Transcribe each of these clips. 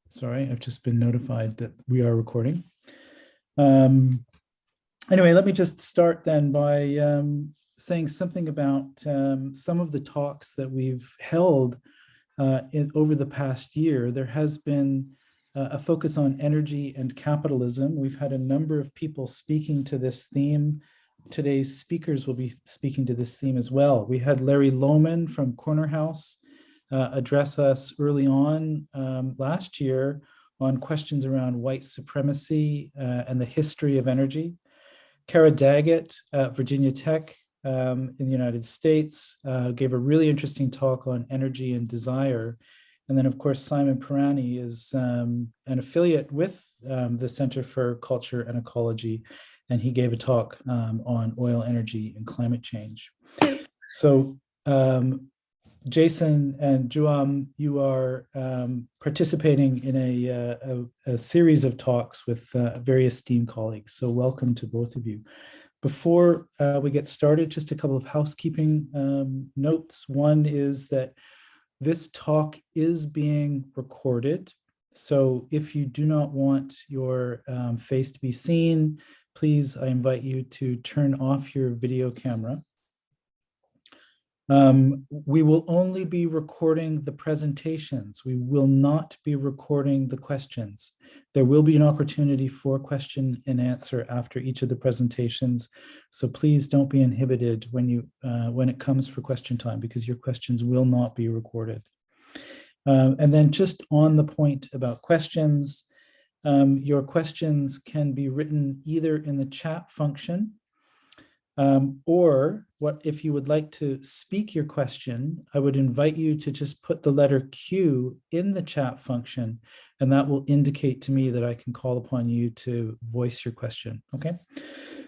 Sorry, I've just been notified that we are recording. Anyway, let me just start then by saying something about some of the talks that we've held over the past year. There has been a focus on energy and capitalism. We've had a number of people speaking to this theme. Today's speakers will be speaking to this theme as well. We had Larry Lohman from Corner House address us early on last year on questions around white supremacy and the history of energy. Kara Daggett at Virginia Tech in the United States gave a really interesting talk on energy and desire. And then, of course, Simon Pirani is an affiliate with the Center for Culture and Ecology, and he gave a talk on oil, energy, and climate change. So Jason and Jaume, you are participating in a series of talks with very esteemed colleagues. So welcome to both of you. Before we get started, just a couple of housekeeping notes. One is that this talk is being recorded. So if you do not want your face to be seen, please, I invite you to turn off your video camera. We will only be recording the presentations. We will not be recording the questions. There will be an opportunity for question and answer after each of the presentations. So please don't be inhibited when it comes for question time, because your questions will not be recorded. And then just on the point about questions, your questions can be written either in the chat function, or if you would like to speak your question, I would invite you to just put the letter Q in the chat function, and that will indicate to me that I can call upon you to voice your question, okay?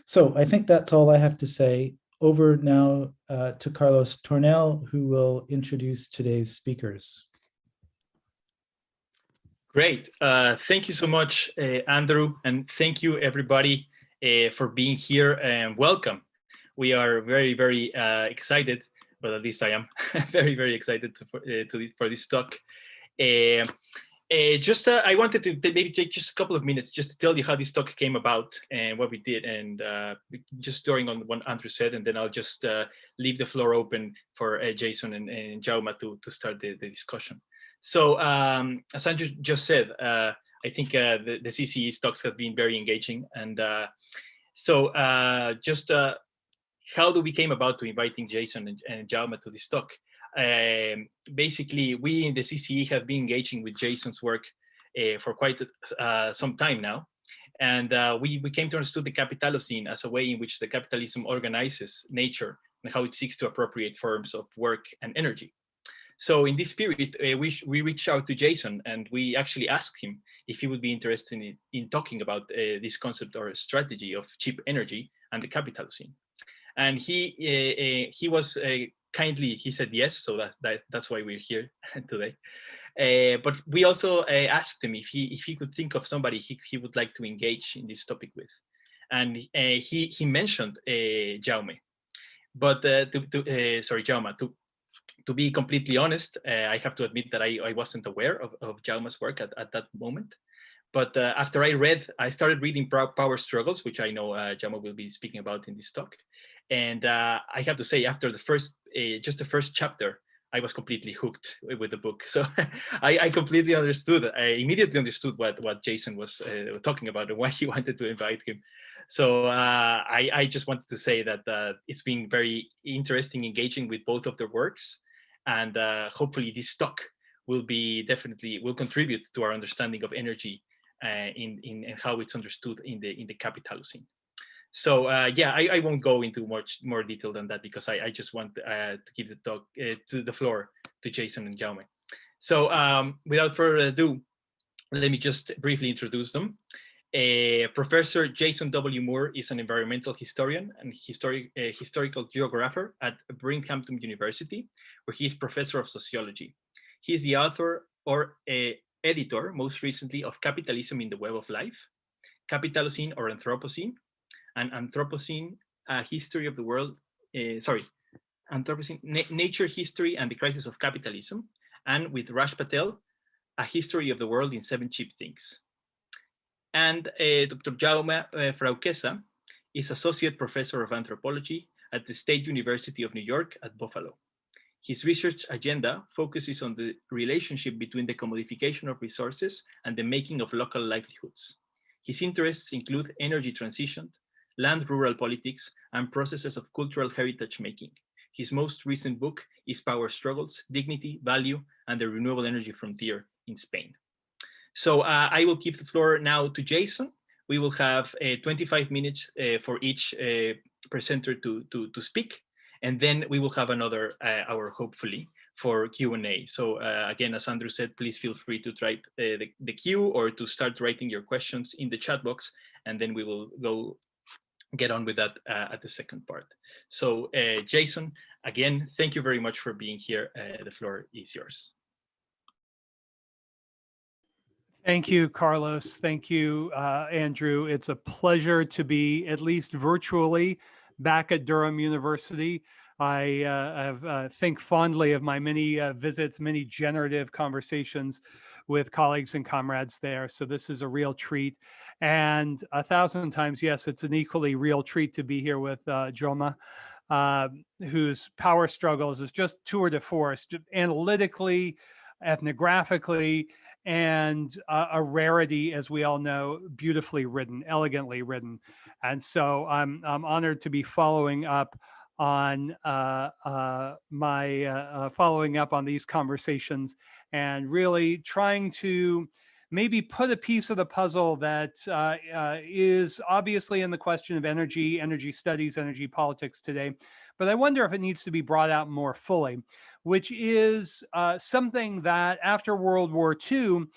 So I think that's all I have to say. Over now to Carlos Tornel, who will introduce today's speakers. Great. Thank you so much, Andrew, and thank you everybody for being here, and welcome. We are very, very excited, well, at least I am very, very excited for this talk. I wanted to maybe take just a couple of minutes just to tell you how this talk came about and what we did, and just drawing on what Andrew said, and then I'll just leave the floor open for Jason and Jaume to start the discussion. So as Andrew just said, I think the CCE's talks have been very engaging, and how we came about to inviting Jason and Jaume to this talk. Basically, we in the CCE have been engaging with Jason's work for quite some time now. And we came to understand the Capitalocene as a way in which the capitalism organizes nature and how it seeks to appropriate forms of work and energy. So in this spirit, we reached out to Jason, and we actually asked him if he would be interested in talking about this concept or strategy of cheap energy and the Capitalocene. And he was kindly, he said yes, so that's why we're here today. But we also asked him if he could think of somebody he would like to engage in this topic with, and he mentioned Jaume. But Jaume. To be completely honest, I have to admit that I wasn't aware of Jaume's work at that moment. But after I started reading Power Struggles, which I know Jaume will be speaking about in this talk. And I have to say, after the first chapter, I was completely hooked with the book. So I completely understood. I immediately understood what Jason was talking about and why he wanted to invite him. So I just wanted to say that it's been very interesting engaging with both of their works, and hopefully this talk will contribute to our understanding of energy in how it's understood in the Capitalocene. So I won't go into much more detail than that, because I just want to give the talk the floor to Jason and Jaume. So without further ado, let me just briefly introduce them. Professor Jason W. Moore is an environmental historian and historical geographer at Binghamton University, where he is professor of sociology. He is the author or editor, most recently, of Capitalism in the Web of Life, Capitalocene or Anthropocene, and Anthropocene, a History of the World, Anthropocene, Nature, History, and the Crisis of Capitalism, and with Raj Patel, A History of the World in 7 Cheap Things. And Dr. Jaume Franquesa is Associate Professor of Anthropology at the State University of New York at Buffalo. His research agenda focuses on the relationship between the commodification of resources and the making of local livelihoods. His interests include energy transition, land-rural politics, and processes of cultural heritage making. His most recent book is Power Struggles, Dignity, Value, and the Renewable Energy Frontier in Spain. So I will give the floor now to Jason. We will have 25 minutes for each presenter to speak. And then we will have another hour, hopefully, for Q&A. So again, as Andrew said, please feel free to type the Q or to start writing your questions in the chat box, and then we will go get on with that at the second part. So Jason, again, thank you very much for being here. The floor is yours. Thank you, Carlos. Thank you, Andrew. It's a pleasure to be, at least virtually, back at Durham University. I think fondly of my many visits, many generative conversations with colleagues and comrades there. So this is a real treat. And 1,000 times, yes, it's an equally real treat to be here with Jaume, whose power struggles is just tour de force, analytically, ethnographically, and a rarity, as we all know, beautifully written, elegantly written. And so I'm honored to be following up on following up on these conversations and really trying to maybe put a piece of the puzzle that is obviously in the question of energy, energy studies, energy politics today. But I wonder if it needs to be brought out more fully, which is something that after World War II,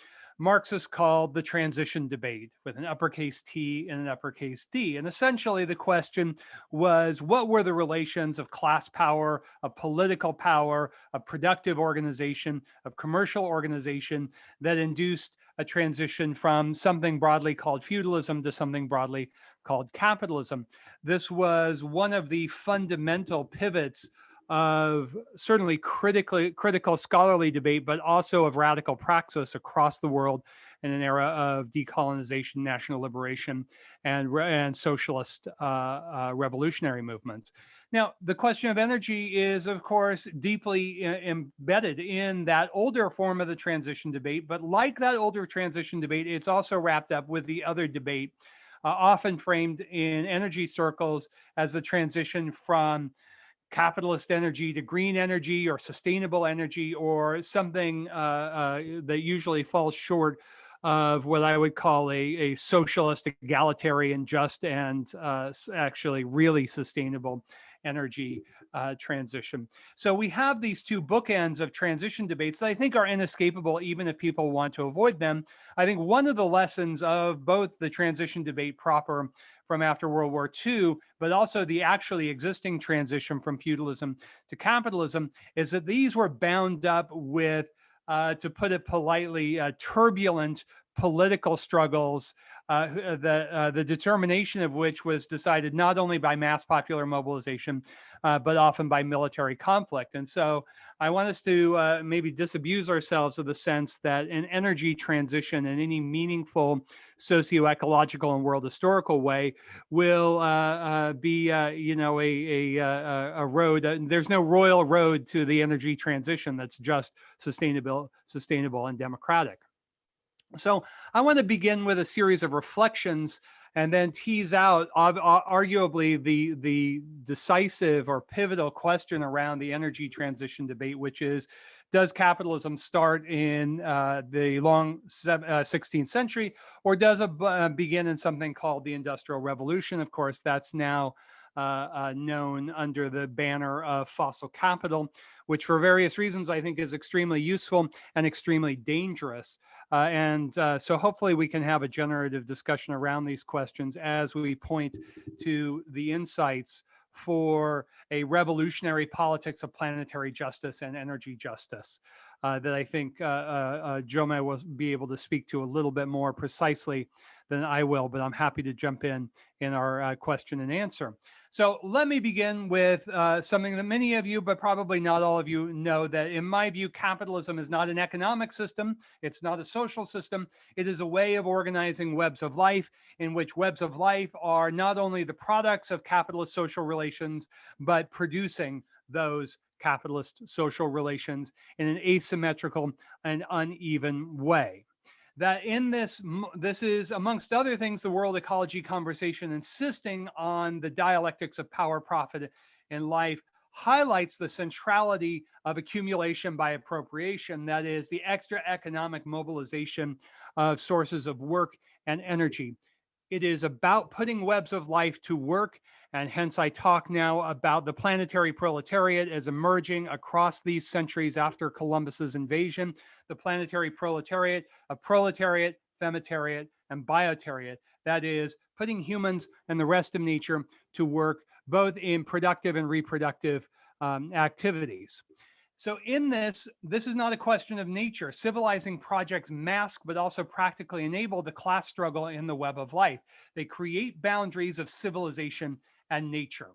Marxists called the transition debate, with an uppercase T and an uppercase D. And essentially the question was, what were the relations of class power, of political power, of productive organization, of commercial organization that induced a transition from something broadly called feudalism to something broadly called capitalism. This was one of the fundamental pivots of certainly critical scholarly debate, but also of radical praxis across the world in an era of decolonization, national liberation, and socialist revolutionary movements. Now, the question of energy is, of course, deeply embedded in that older form of the transition debate. But like that older transition debate, it's also wrapped up with the other debate, often framed in energy circles as the transition from capitalist energy to green energy or sustainable energy, or something that usually falls short of what I would call a socialist, egalitarian, just, and actually really sustainable energy transition. So we have these two bookends of transition debates that I think are inescapable, even if people want to avoid them. I think one of the lessons of both the transition debate proper from after World War II, but also the actually existing transition from feudalism to capitalism, is that these were bound up with, to put it politely, turbulent political struggles, the determination of which was decided not only by mass popular mobilization, but often by military conflict. And so I want us to maybe disabuse ourselves of the sense that an energy transition in any meaningful socio-ecological and world historical way will be, a road. There's no royal road to the energy transition that's just sustainable and democratic. So I want to begin with a series of reflections and then tease out arguably the decisive or pivotal question around the energy transition debate, which is, does capitalism start in the long 16th century, or does it begin in something called the Industrial Revolution? Of course, that's now known under the banner of fossil capital, which for various reasons I think is extremely useful and extremely dangerous. So hopefully we can have a generative discussion around these questions as we point to the insights for a revolutionary politics of planetary justice and energy justice that I think Jaume will be able to speak to a little bit more precisely than I will, but I'm happy to jump in our question and answer. So let me begin with something that many of you, but probably not all of you, know, that in my view, capitalism is not an economic system. It's not a social system. It is a way of organizing webs of life, in which webs of life are not only the products of capitalist social relations, but producing those capitalist social relations in an asymmetrical and uneven way. That in this is, amongst other things, the world ecology conversation insisting on the dialectics of power, profit, and life highlights the centrality of accumulation by appropriation, that is, the extra economic mobilization of sources of work and energy. It is about putting webs of life to work, and hence I talk now about the planetary proletariat as emerging across these centuries after Columbus's invasion. The planetary proletariat, a proletariat, femitariat, and biotariat, that is, putting humans and the rest of nature to work both in productive and reproductive activities. So in this is not a question of nature. Civilizing projects mask, but also practically enable the class struggle in the web of life. They create boundaries of civilization and nature.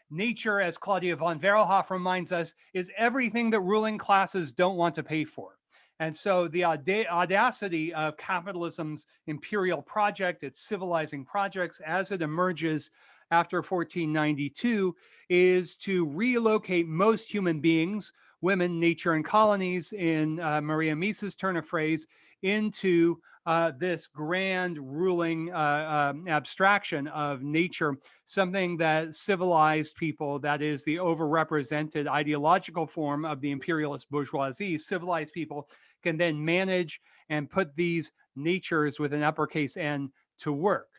Nature, as Claudia von Verhoeff reminds us, is everything that ruling classes don't want to pay for. And so the audacity of capitalism's imperial project, its civilizing projects, as it emerges after 1492, is to relocate most human beings, women, nature, and colonies, in Maria Mies's turn of phrase, into this grand ruling abstraction of nature, something that civilized people, that is the overrepresented ideological form of the imperialist bourgeoisie, civilized people can then manage and put these natures with an uppercase N to work.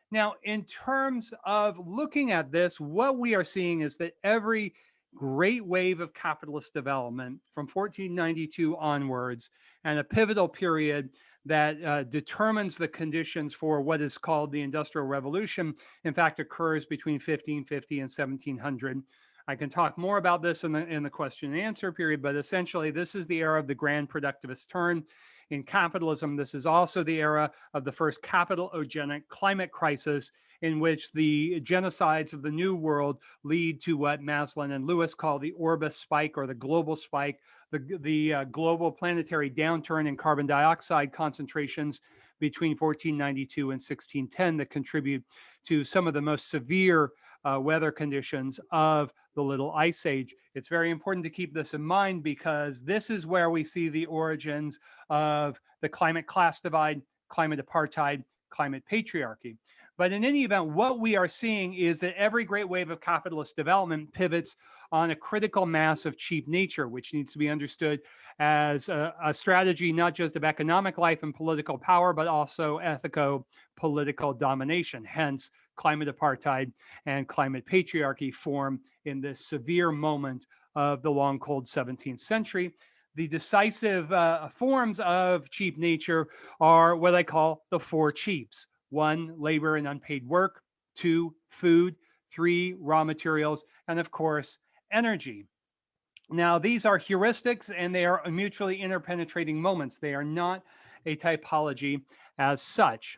Now, in terms of looking at this, what we are seeing is that every great wave of capitalist development from 1492 onwards, and a pivotal period that determines the conditions for what is called the Industrial Revolution, in fact, occurs between 1550 and 1700. I can talk more about this in the question and answer period, but essentially this is the era of the grand productivist turn in capitalism. This is also the era of the first capitalogenic climate crisis, in which the genocides of the New World lead to what Maslin and Lewis call the Orbis spike, or the global spike, the global planetary downturn in carbon dioxide concentrations between 1492 and 1610 that contribute to some of the most severe weather conditions of the Little Ice Age. It's very important to keep this in mind, because this is where we see the origins of the climate class divide, climate apartheid, climate patriarchy. But in any event, what we are seeing is that every great wave of capitalist development pivots on a critical mass of cheap nature, which needs to be understood as a strategy not just of economic life and political power, but also ethico-political domination. Hence, climate apartheid and climate patriarchy form in this severe moment of the long, cold 17th century. The decisive forms of cheap nature are what I call the four cheaps. 1, labor and unpaid work. 2, food. 3, raw materials. And of course, energy. Now, these are heuristics, and they are mutually interpenetrating moments. They are not a typology as such.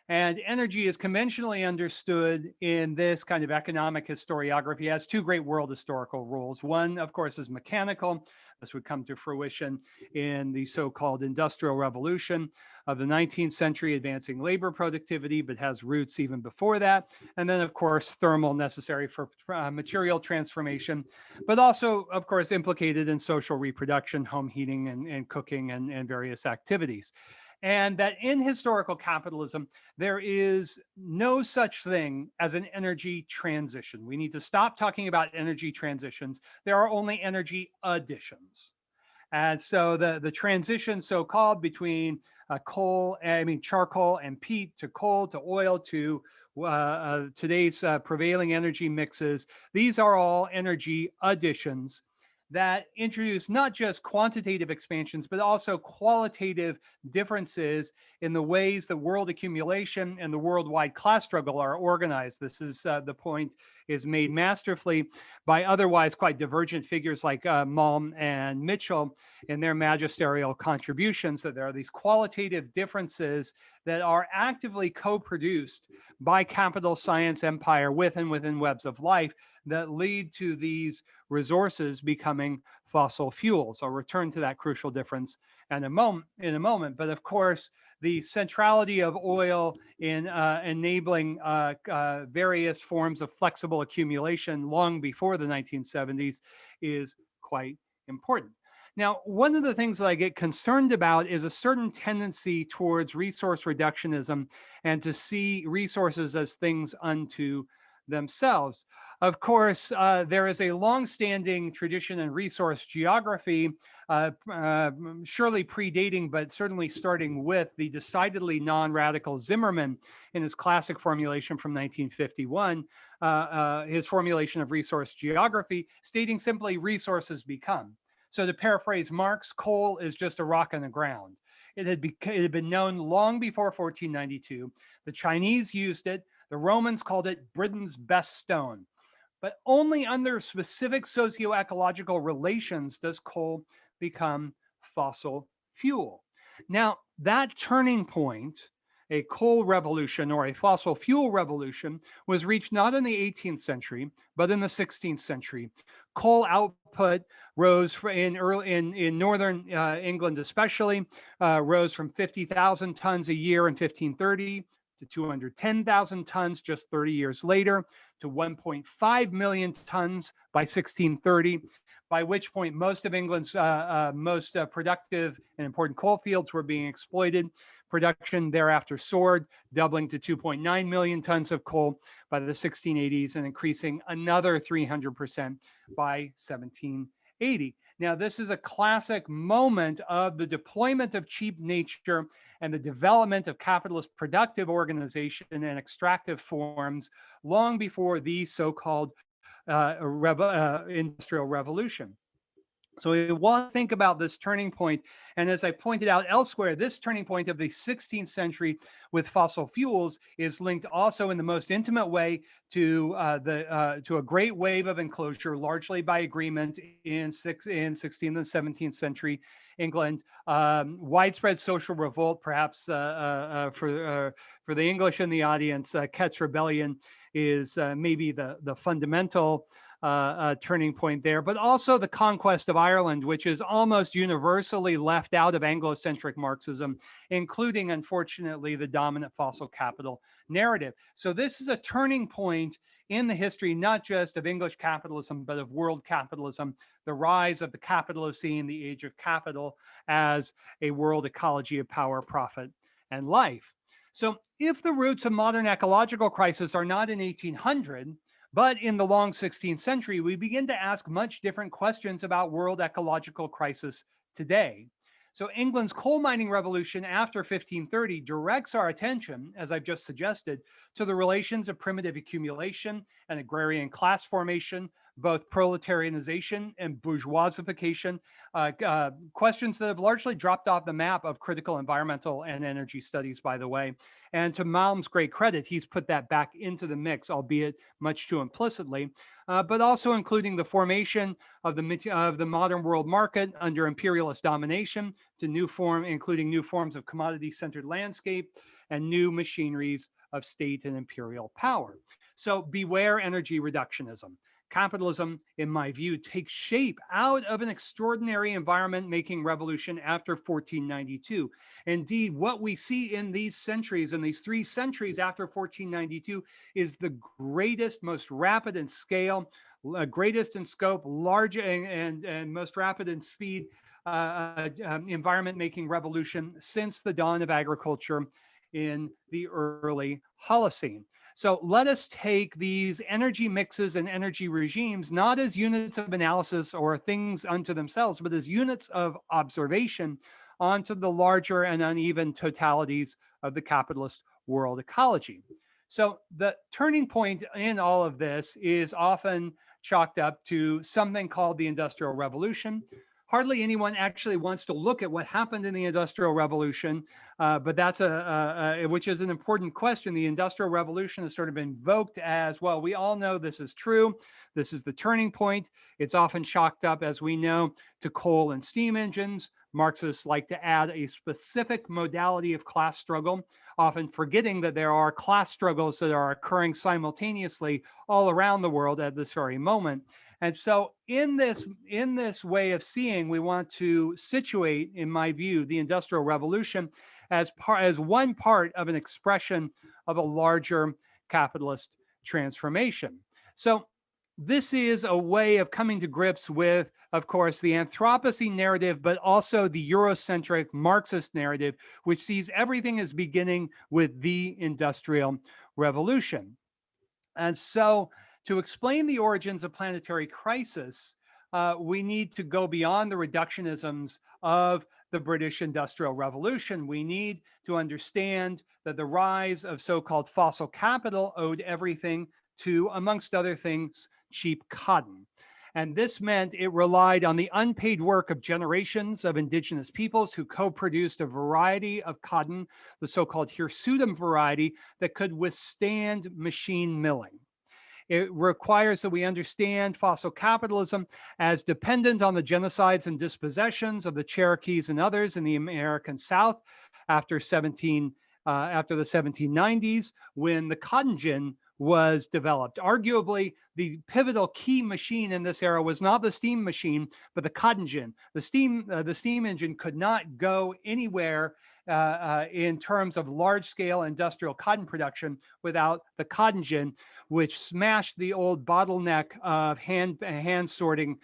And energy is conventionally understood in this kind of economic historiography as two great world historical rules. One, of course, is mechanical. This would come to fruition in the so-called Industrial Revolution of the 19th century, advancing labor productivity, but has roots even before that. And then, of course, thermal, necessary for material transformation, but also, of course, implicated in social reproduction, home heating, and cooking, and various activities. And that in historical capitalism, there is no such thing as an energy transition. We need to stop talking about energy transitions. There are only energy additions. And so the transition, so-called, between charcoal and peat, to coal, to oil, to today's prevailing energy mixes, these are all energy additions that introduce not just quantitative expansions, but also qualitative differences in the ways that world accumulation and the worldwide class struggle are organized. This is the point is made masterfully by otherwise quite divergent figures like Malm and Mitchell in their magisterial contributions, that there are these qualitative differences that are actively co-produced by capital, science, empire, with and within webs of life that lead to these resources becoming fossil fuels. I'll return to that crucial difference in a moment. But of course, the centrality of oil in enabling various forms of flexible accumulation long before the 1970s is quite important. Now, one of the things that I get concerned about is a certain tendency towards resource reductionism and to see resources as things unto themselves. Of course, there is a long-standing tradition in resource geography, surely predating, but certainly starting with the decidedly non-radical Zimmerman in his classic formulation from 1951, his formulation of resource geography, stating simply resources become. So to paraphrase Marx, coal is just a rock in the ground. It had been known long before 1492. The Chinese used it. The Romans called it Britain's best stone. But only under specific socio-ecological relations does coal become fossil fuel. Now, that turning point, a coal revolution or a fossil fuel revolution, was reached not in the 18th century, but in the 16th century. Coal output rose in northern England especially, rose from 50,000 tons a year in 1530 to 210,000 tons just 30 years later, to 1.5 million tons by 1630, by which point most of England's most productive and important coal fields were being exploited. Production thereafter soared, doubling to 2.9 million tons of coal by the 1680s and increasing another 300% by 1780. Now, this is a classic moment of the deployment of cheap nature and the development of capitalist productive organization and extractive forms long before the so-called industrial revolution. So we want to think about this turning point. And as I pointed out elsewhere, this turning point of the 16th century with fossil fuels is linked also in the most intimate way to a great wave of enclosure, largely by agreement in 16th and 17th century England, widespread social revolt, perhaps for the English in the audience, Kett's Rebellion is maybe the fundamental turning point there, but also the conquest of Ireland, which is almost universally left out of Anglo-centric Marxism, including, unfortunately, the dominant fossil capital narrative. So this is a turning point in the history, not just of English capitalism, but of world capitalism, the rise of the Capitalocene, the age of capital, as a world ecology of power, profit, and life. So if the roots of modern ecological crisis are not in 1800, but in the long 16th century, we begin to ask much different questions about world ecological crisis today. So England's coal mining revolution after 1530 directs our attention, as I've just suggested, to the relations of primitive accumulation and agrarian class formation, both proletarianization and bourgeoisification, questions that have largely dropped off the map of critical environmental and energy studies, by the way. And to Malm's great credit, he's put that back into the mix, albeit much too implicitly, but also including the formation of the modern world market under imperialist domination, to including new forms of commodity-centered landscape and new machineries of state and imperial power. So beware energy reductionism. Capitalism, in my view, takes shape out of an extraordinary environment-making revolution after 1492. Indeed, what we see in these centuries, in these 3 centuries after 1492, is the greatest, most rapid in scale, greatest in scope, large and most rapid in speed environment-making revolution since the dawn of agriculture in the early Holocene. So let us take these energy mixes and energy regimes not as units of analysis or things unto themselves, but as units of observation onto the larger and uneven totalities of the capitalist world ecology. So the turning point in all of this is often chalked up to something called the Industrial Revolution. Hardly anyone actually wants to look at what happened in the Industrial Revolution, but that's which is an important question. The Industrial Revolution is sort of invoked as, well, we all know this is true. This is the turning point. It's often chalked up, as we know, to coal and steam engines, Marxists like to add a specific modality of class struggle, often forgetting that there are class struggles that are occurring simultaneously all around the world at this very moment. And so in this way of seeing, we want to situate, in my view, the Industrial Revolution as one part of an expression of a larger capitalist transformation. So this is a way of coming to grips with, of course, the Anthropocene narrative, but also the Eurocentric Marxist narrative, which sees everything as beginning with the Industrial Revolution. And so to explain the origins of planetary crisis, we need to go beyond the reductionisms of the British Industrial Revolution. We need to understand that the rise of so-called fossil capital owed everything to, amongst other things, cheap cotton. And this meant it relied on the unpaid work of generations of indigenous peoples who co-produced a variety of cotton, the so-called hirsutum variety, that could withstand machine milling. It requires that we understand fossil capitalism as dependent on the genocides and dispossessions of the Cherokees and others in the American South after the 1790s, when the cotton gin was developed. Arguably, the pivotal key machine in this era was not the steam machine, but the cotton gin. The steam engine could not go anywhere in terms of large-scale industrial cotton production without the cotton gin, which smashed the old bottleneck of hand sorting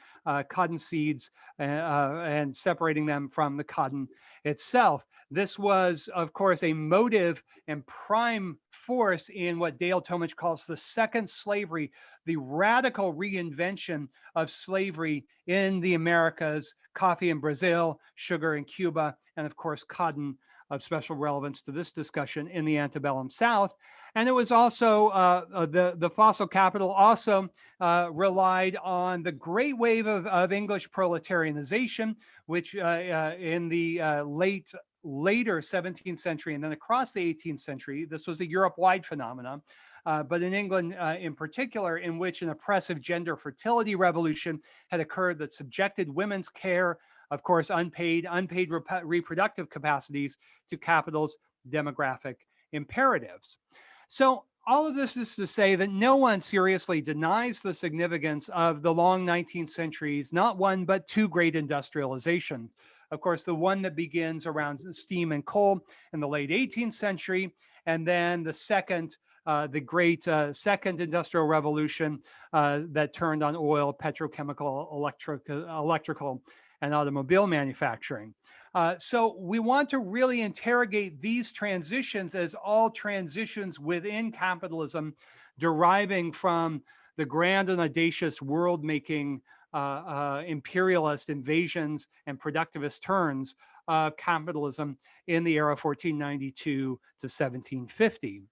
cotton seeds and separating them from the cotton itself. This was, of course, a motive and prime force in what Dale Tomich calls the second slavery, the radical reinvention of slavery in the Americas, coffee in Brazil, sugar in Cuba, and of course, cotton of special relevance to this discussion in the antebellum South. And it was also, the fossil capital also relied on the great wave of English proletarianization, which in the later 17th century and then across the 18th century, this was a Europe-wide phenomenon, but in England in particular, in which an oppressive gender fertility revolution had occurred that subjected women's care, of course, unpaid reproductive capacities to capital's demographic imperatives. So all of this is to say that no one seriously denies the significance of the long 19th century's not one, but two great industrializations. Of course, the one that begins around steam and coal in the late 18th century, and then the second, the great second industrial revolution that turned on oil, petrochemical, electrical, and automobile manufacturing. So we want to really interrogate these transitions as all transitions within capitalism, deriving from the grand and audacious world-making imperialist invasions and productivist turns of capitalism in the era 1492 to 1750.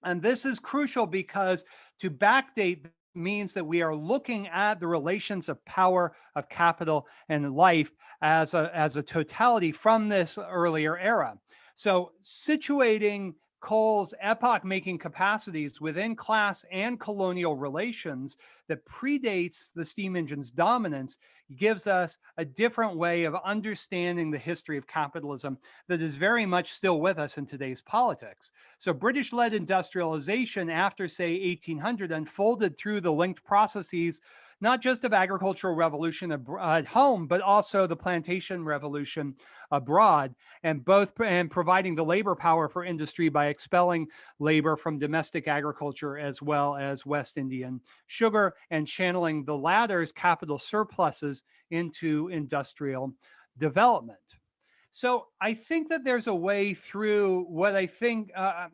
And this is crucial because to backdate means that we are looking at the relations of power, of capital, and life as a totality from this earlier era. So situating coal's epoch-making capacities within class and colonial relations that predates the steam engine's dominance gives us a different way of understanding the history of capitalism that is very much still with us in today's politics. So British-led industrialization after, say, 1800 unfolded through the linked processes not just of agricultural revolution at home, but also the plantation revolution abroad, and providing the labor power for industry by expelling labor from domestic agriculture as well as West Indian sugar, and channeling the latter's capital surpluses into industrial development. So I think that there's a way through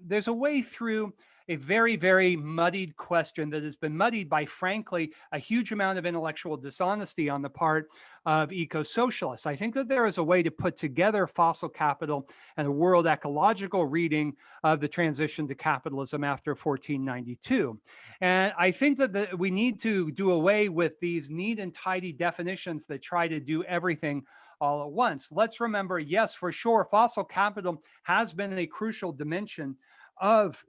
there's a way through a very, very muddied question that has been muddied by, frankly, a huge amount of intellectual dishonesty on the part of eco-socialists. I think that there is a way to put together fossil capital and a world ecological reading of the transition to capitalism after 1492. And I think that we need to do away with these neat and tidy definitions that try to do everything all at once. Let's remember, yes, for sure, fossil capital has been a crucial dimension of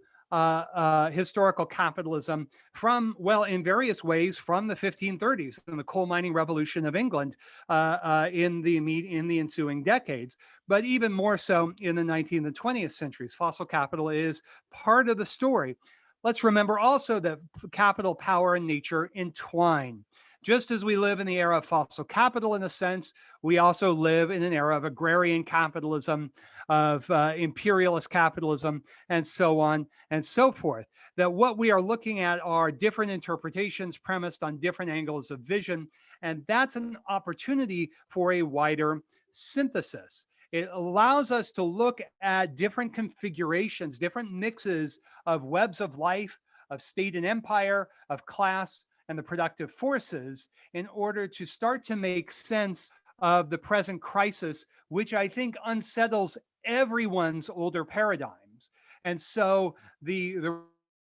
historical capitalism from, well, in various ways, from the 1530s and the coal mining revolution of England in the ensuing decades, but even more so in the 19th and 20th centuries. Fossil capital is part of the story. Let's remember also that capital, power, and nature entwine. Just as we live in the era of fossil capital, in a sense, we also live in an era of agrarian capitalism, of imperialist capitalism, and so on and so forth. That what we are looking at are different interpretations premised on different angles of vision, and that's an opportunity for a wider synthesis. It allows us to look at different configurations, different mixes of webs of life, of state and empire, of class, and the productive forces in order to start to make sense of the present crisis, which I think unsettles everyone's older paradigms. And so the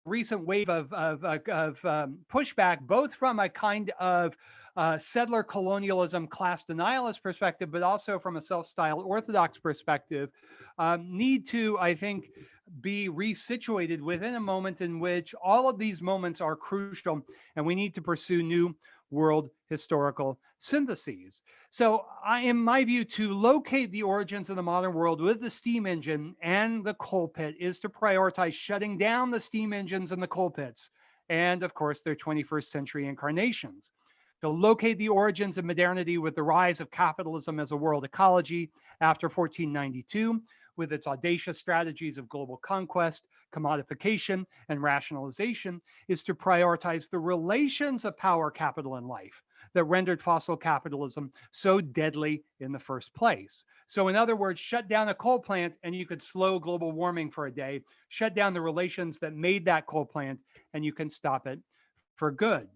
recent wave of pushback, both from a kind of settler colonialism, class denialist perspective, but also from a self-styled orthodox perspective, need to, I think, be resituated within a moment in which all of these moments are crucial, and we need to pursue new world historical syntheses. So in my view, to locate the origins of the modern world with the steam engine and the coal pit is to prioritize shutting down the steam engines and the coal pits, and of course their 21st century incarnations. To locate the origins of modernity with the rise of capitalism as a world ecology after 1492, with its audacious strategies of global conquest, commodification, and rationalization, is to prioritize the relations of power, capital, and life that rendered fossil capitalism so deadly in the first place. So in other words, shut down a coal plant and you could slow global warming for a day, shut down the relations that made that coal plant, and you can stop it for good.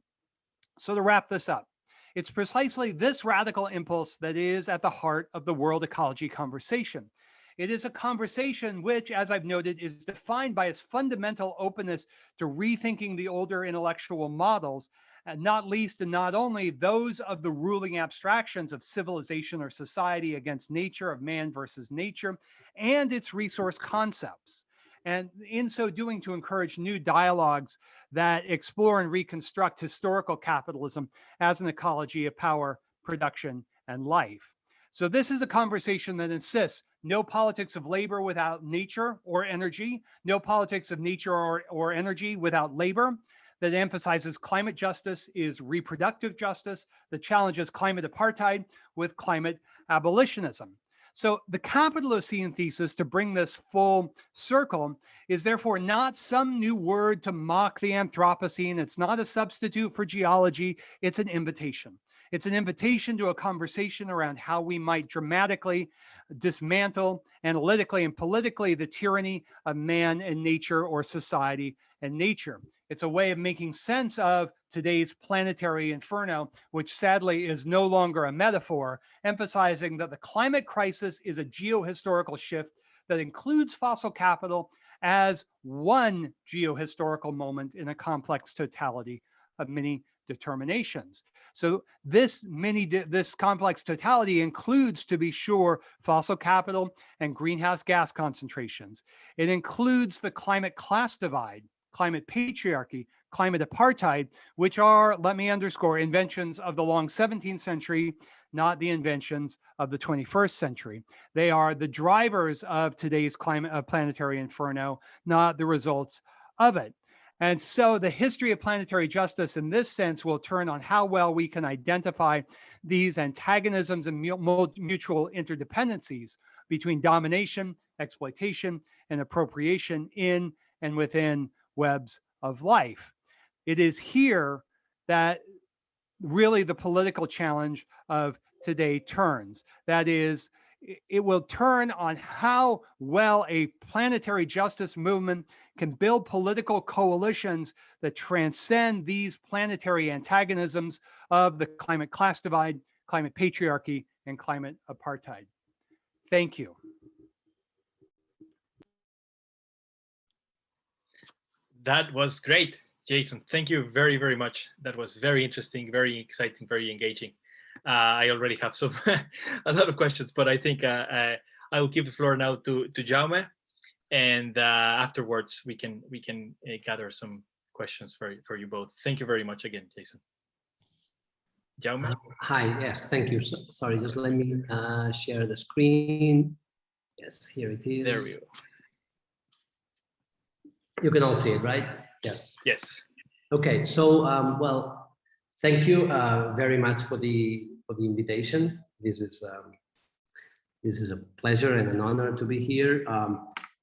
So to wrap this up, it's precisely this radical impulse that is at the heart of the world ecology conversation. It is a conversation which, as I've noted, is defined by its fundamental openness to rethinking the older intellectual models, and not least and not only those of the ruling abstractions of civilization or society against nature, of man versus nature, and its resource concepts. And in so doing, to encourage new dialogues that explore and reconstruct historical capitalism as an ecology of power, production, and life. So this is a conversation that insists no politics of labor without nature or energy, no politics of nature or energy without labor, that emphasizes climate justice is reproductive justice, that challenges climate apartheid with climate abolitionism. So the Capitalocene thesis, to bring this full circle, is therefore not some new word to mock the Anthropocene. It's not a substitute for geology. It's an invitation. It's an invitation to a conversation around how we might dramatically dismantle analytically and politically the tyranny of man and nature, or society and nature. It's a way of making sense of today's planetary inferno, which sadly is no longer a metaphor, emphasizing that the climate crisis is a geohistorical shift that includes fossil capital as one geohistorical moment in a complex totality of many determinations. So this complex totality includes, to be sure, fossil capital and greenhouse gas concentrations. It includes the climate class divide, climate patriarchy, climate apartheid, which are, let me underscore, inventions of the long 17th century, not the inventions of the 21st century. They are the drivers of today's planetary inferno, not the results of it. And so the history of planetary justice in this sense will turn on how well we can identify these antagonisms and mutual interdependencies between domination, exploitation, and appropriation in and within webs of life. It is here that really the political challenge of today turns. That is, it will turn on how well a planetary justice movement can build political coalitions that transcend these planetary antagonisms of the climate class divide, climate patriarchy, and climate apartheid. Thank you. That was great, Jason. Thank you very, very much. That was very interesting, very exciting, very engaging. I already have some a lot of questions, but I think I will give the floor now to Jaume and afterwards we can gather some questions for you both. Thank you very much again, Jason. Jaume? Hi, yes, thank you. So, sorry, just let me share the screen. Yes, here it is. There we go. You can all see it, right? Yes. Yes. Okay, so well, thank you very much for the invitation. This is a pleasure and an honor to be here.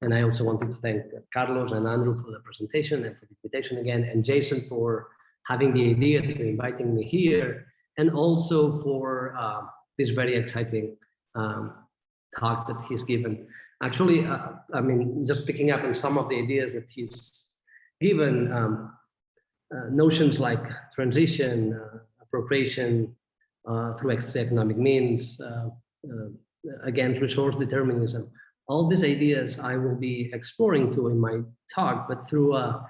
And I also wanted to thank Carlos and Andrew for the presentation and for the invitation again, and Jason for having the idea to inviting me here, and also for this very exciting talk that he's given. Actually, I mean, just picking up on some of the ideas that he's given, notions like transition, appropriation through extra economic means, against resource determinism. All these ideas I will be exploring too in my talk, but through a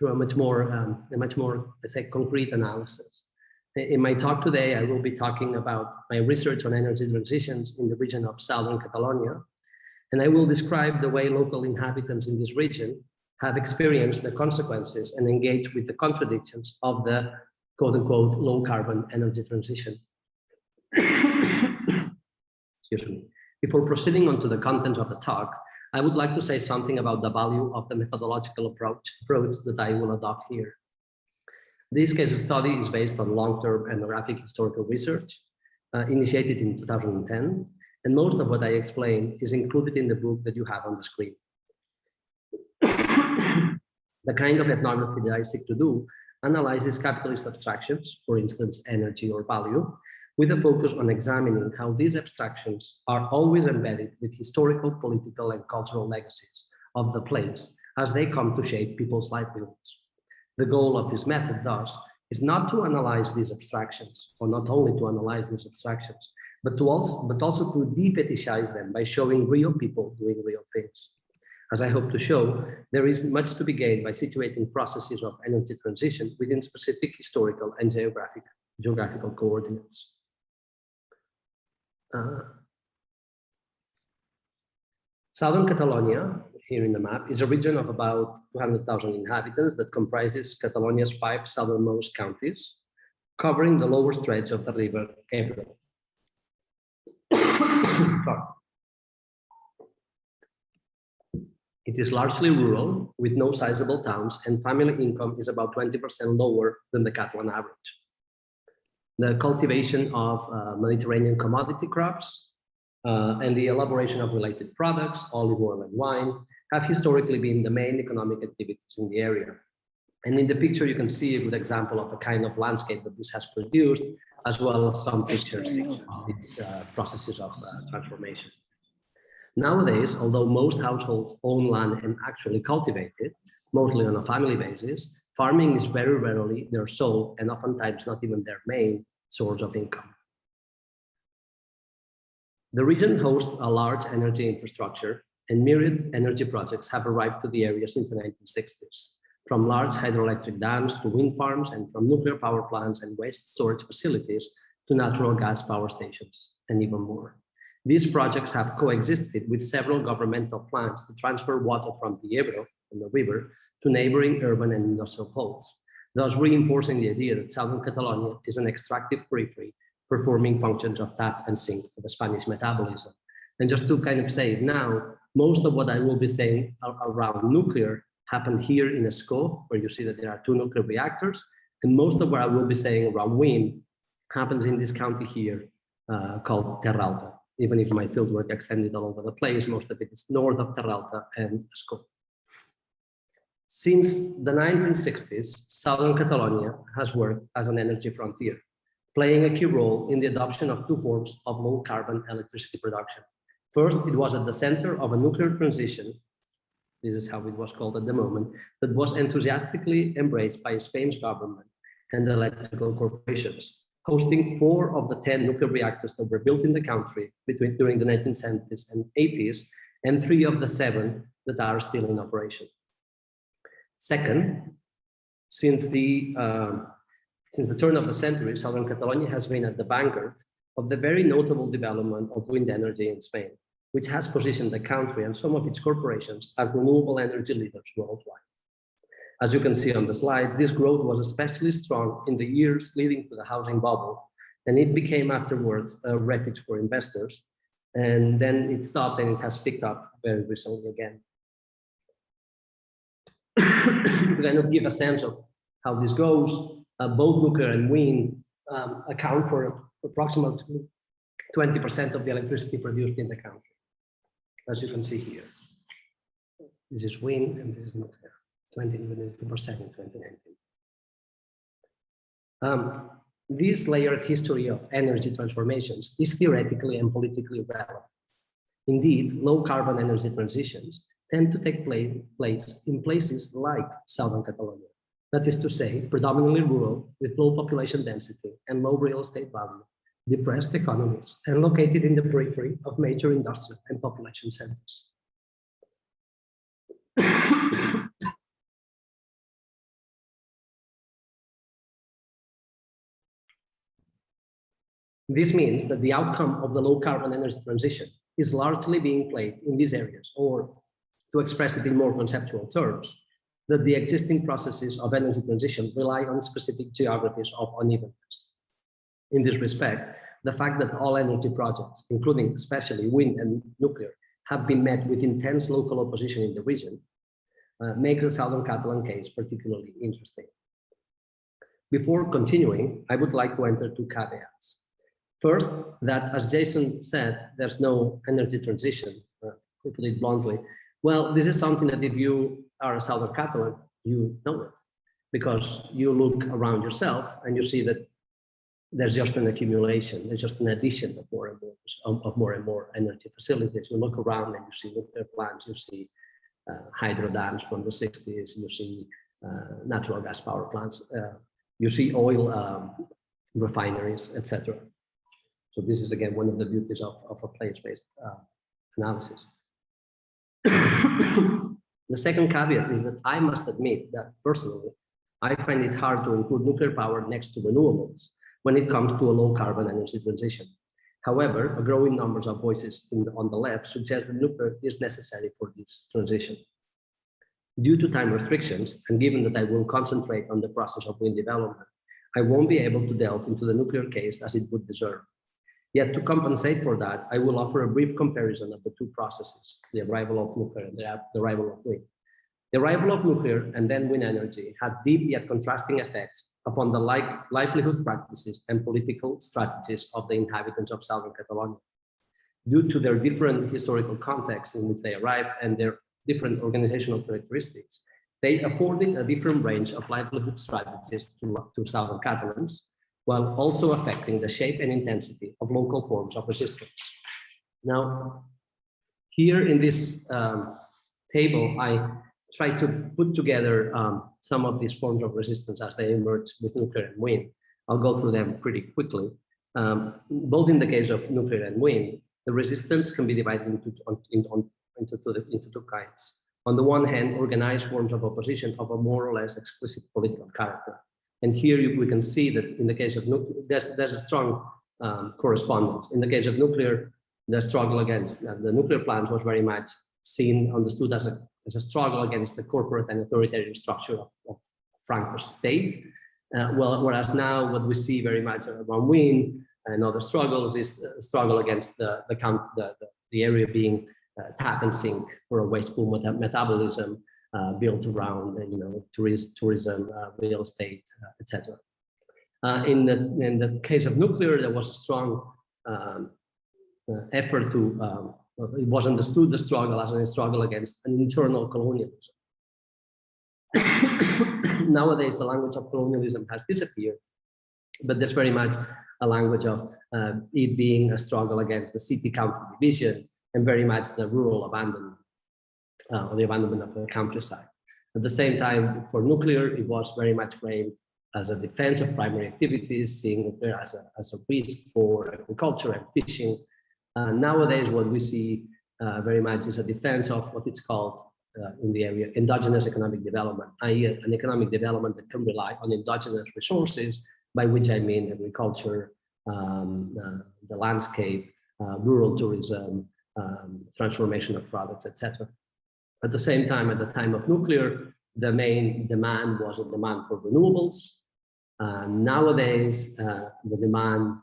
much more, let's say, concrete analysis. In my talk today, I will be talking about my research on energy transitions in the region of southern Catalonia, and I will describe the way local inhabitants in this region have experienced the consequences and engaged with the contradictions of the quote-unquote low-carbon energy transition. Excuse me. Before proceeding on to the content of the talk, I would like to say something about the value of the methodological approach that I will adopt here. This case study is based on long-term ethnographic historical research initiated in 2010, and most of what I explain is included in the book that you have on the screen. The kind of ethnography that I seek to do analyzes capitalist abstractions, for instance, energy or value, with a focus on examining how these abstractions are always embedded with historical, political, and cultural legacies of the place as they come to shape people's livelihoods. The goal of this method, thus, is not to analyze these abstractions, or not only to analyze these abstractions, but also to de-fetishize them by showing real people doing real things. As I hope to show, there is much to be gained by situating processes of energy transition within specific historical and geographical coordinates. Southern Catalonia, here in the map, is a region of about 200,000 inhabitants that comprises Catalonia's 5 southernmost counties, covering the lower stretch of the river Ebro. It is largely rural, with no sizable towns, and family income is about 20% lower than the Catalan average. The cultivation of Mediterranean commodity crops and the elaboration of related products, olive oil and wine, have historically been the main economic activities in the area. And in the picture, you can see a good example of the kind of landscape that this has produced, as well as some pictures of these processes of transformation. Nowadays, although most households own land and actually cultivate it, mostly on a family basis, farming is very rarely their sole and oftentimes not even their main source of income. The region hosts a large energy infrastructure, and myriad energy projects have arrived to the area since the 1960s, from large hydroelectric dams to wind farms, and from nuclear power plants and waste storage facilities to natural gas power stations, and even more. These projects have coexisted with several governmental plans to transfer water from the Ebro, from the river, to neighboring urban and industrial poles, thus reinforcing the idea that southern Catalonia is an extractive periphery performing functions of tap and sink for the Spanish metabolism. And just to kind of say it now, most of what I will be saying around nuclear happened here in Escó, where you see that there are 2 nuclear reactors, and most of what I will be saying around wind happens in this county here called Terra Alta. Even if my fieldwork extended all over the place, most of it is north of Terra Alta and Escó. Since the 1960s, southern Catalonia has worked as an energy frontier, playing a key role in the adoption of 2 forms of low-carbon electricity production. First, it was at the center of a nuclear transition, this is how it was called at the moment, that was enthusiastically embraced by Spain's government and the electrical corporations, hosting 4 of the 10 nuclear reactors that were built in the country during the 1970s and 80s, and 3 of the 7 that are still in operation. Second, since the turn of the century, southern Catalonia has been at the vanguard of the very notable development of wind energy in Spain, which has positioned the country and some of its corporations as renewable energy leaders worldwide. As you can see on the slide, this growth was especially strong in the years leading to the housing bubble, and it became afterwards a refuge for investors. And then it stopped and it has picked up very recently again. To kind of give a sense of how this goes, both nuclear and wind account for approximately 20% of the electricity produced in the country, as you can see here. This is wind and this is nuclear, 20% in 2019. This layered history of energy transformations is theoretically and politically relevant. Indeed, low carbon energy transitions tend to take place in places like southern Catalonia. That is to say, predominantly rural, with low population density and low real estate value, depressed economies, and located in the periphery of major industrial and population centers. This means that the outcome of the low carbon energy transition is largely being played in these areas, or to express it in more conceptual terms, that the existing processes of energy transition rely on specific geographies of unevenness. In this respect, the fact that all energy projects, including especially wind and nuclear, have been met with intense local opposition in the region, makes the Southern Catalan case particularly interesting. Before continuing, I would like to enter two caveats. First, that as Jason said, there's no energy transition, to put it bluntly. Well, this is something that if you are a Southern Catalan, you know it, because you look around yourself and you see that there's just an accumulation, there's just an addition of more and more energy facilities. You look around and you see nuclear plants, you see hydro dams from the 60s, you see natural gas power plants, you see oil refineries, etc. So this is again one of the beauties of a place-based analysis. The second caveat is that I must admit that personally, I find it hard to include nuclear power next to renewables when it comes to a low carbon energy transition. However, a growing numbers of voices on the left suggest that nuclear is necessary for this transition. Due to time restrictions, and given that I will concentrate on the process of wind development, I won't be able to delve into the nuclear case as it would deserve. Yet to compensate for that, I will offer a brief comparison of the two processes, the arrival of nuclear and the arrival of wind. The arrival of nuclear and then wind energy had deep yet contrasting effects upon the livelihood practices and political strategies of the inhabitants of southern Catalonia. Due to their different historical contexts in which they arrived and their different organizational characteristics, they afforded a different range of livelihood strategies to southern Catalans, while also affecting the shape and intensity of local forms of resistance. Now, here in this table, I try to put together some of these forms of resistance as they emerge with nuclear and wind. I'll go through them pretty quickly. Both in the case of nuclear and wind, the resistance can be divided into two kinds. On the one hand, organized forms of opposition of a more or less explicit political character. And here we can see that in the case of nuclear, there's a strong correspondence. In the case of nuclear, the struggle against the nuclear plants was very much seen, understood as a struggle against the corporate and authoritarian structure of Franco's state. Whereas now what we see very much around wind and other struggles is a struggle against the area being tap and sink for a wasteful metabolism built around tourism, real estate, etc. In the case of nuclear, there was a strong effort to it was understood the struggle as a struggle against an internal colonialism. Nowadays, the language of colonialism has disappeared, but there's very much a language of it being a struggle against the city-county division and very much the rural abandonment, or the abandonment of the countryside. At the same time, for nuclear, it was very much framed as a defense of primary activities, seeing nuclear as a risk for agriculture and fishing. Nowadays, what we see very much is a defense of what it's called in the area endogenous economic development, i.e. an economic development that can rely on endogenous resources, by which I mean agriculture, the landscape, rural tourism, transformation of products, etc. At the same time, at the time of nuclear, the main demand was a demand for renewables. Nowadays, the demand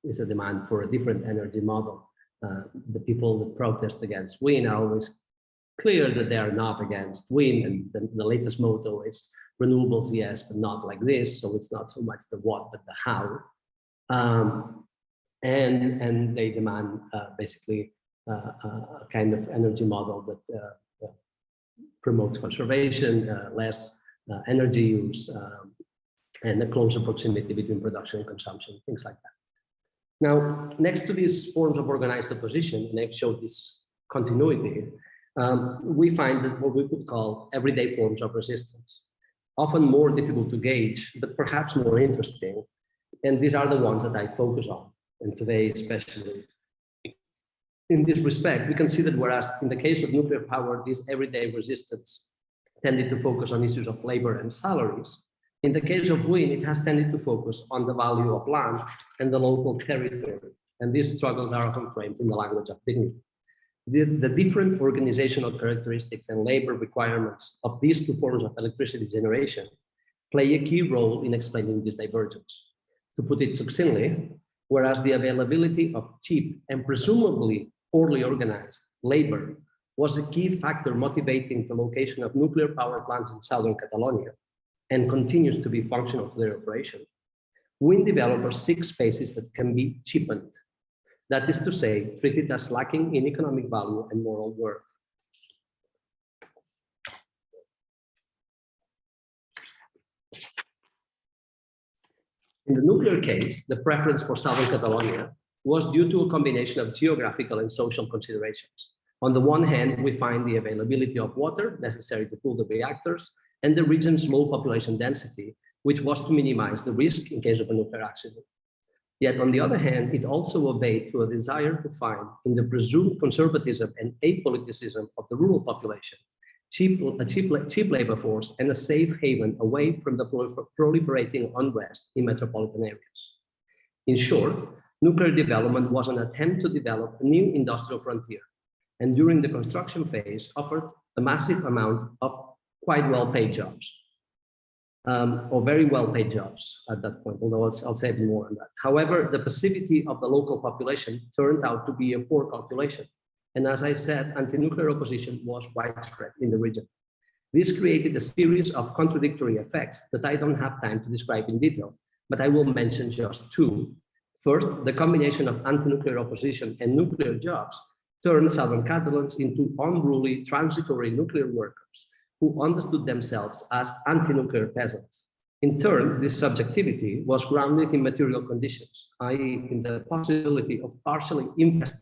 is a demand for a different energy model. The people that protest against wind are always clear that they are not against wind, and the latest motto is renewables, yes, but not like this. So it's not so much the what, but the how. And they demand basically a kind of energy model that promotes conservation, less energy use, and a closer proximity between production and consumption, things like that. Now, next to these forms of organized opposition, and I've showed this continuity, we find that what we could call everyday forms of resistance, often more difficult to gauge, but perhaps more interesting. And these are the ones that I focus on, and today especially. In this respect, we can see that whereas in the case of nuclear power, this everyday resistance tended to focus on issues of labor and salaries, in the case of wind, it has tended to focus on the value of land and the local territory. And these struggles are often framed in the language of dignity. The different organizational characteristics and labor requirements of these two forms of electricity generation play a key role in explaining this divergence. To put it succinctly, whereas the availability of cheap and presumably poorly organized labor was a key factor motivating the location of nuclear power plants in southern Catalonia and continues to be functional to their operation, wind developers seek spaces that can be cheapened. That is to say, treated as lacking in economic value and moral worth. In the nuclear case, the preference for southern Catalonia was due to a combination of geographical and social considerations. On the one hand, we find the availability of water necessary to cool the reactors and the region's low population density, which was to minimize the risk in case of a nuclear accident. Yet on the other hand, it also obeyed to a desire to find in the presumed conservatism and apoliticism of the rural population, cheap labor force and a safe haven away from the proliferating unrest in metropolitan areas. In short, nuclear development was an attempt to develop a new industrial frontier, and during the construction phase offered a massive amount of quite well-paid jobs, or very well-paid jobs at that point, although I'll say more on that. However, the passivity of the local population turned out to be a poor calculation. And as I said, anti-nuclear opposition was widespread in the region. This created a series of contradictory effects that I don't have time to describe in detail, but I will mention just two. First, the combination of anti-nuclear opposition and nuclear jobs turned Southern Catalans into unruly transitory nuclear workers who understood themselves as anti-nuclear peasants. In turn, this subjectivity was grounded in material conditions, i.e. in the possibility of partially investing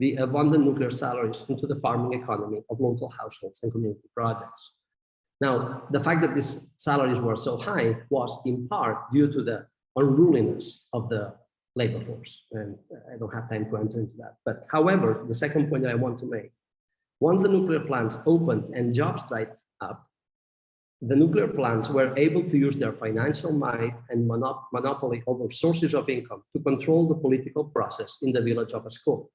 the abundant nuclear salaries into the farming economy of local households and community projects. Now, the fact that these salaries were so high was in part due to the unruliness of the labor force, and I don't have time to enter into that. But however, the second point that I want to make, once the nuclear plants opened and jobs dried up, the nuclear plants were able to use their financial might and monopoly over sources of income to control the political process in the village of Ascó,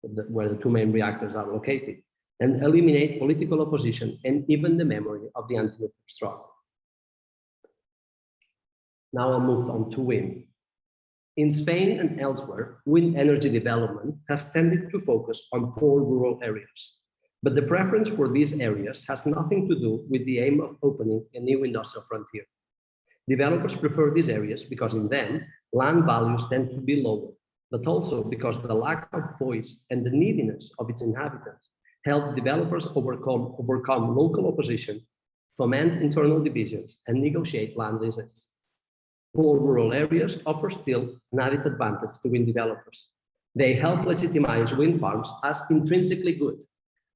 where the two main reactors are located, and eliminate political opposition and even the memory of the anti-nuclear struggle. Now I'll move on to wind. In Spain and elsewhere, wind energy development has tended to focus on poor rural areas. But the preference for these areas has nothing to do with the aim of opening a new industrial frontier. Developers prefer these areas because in them, land values tend to be lower, but also because the lack of voice and the neediness of its inhabitants help developers overcome local opposition, foment internal divisions, and negotiate land leases. Poor rural areas offer still an added advantage to wind developers. They help legitimize wind farms as intrinsically good,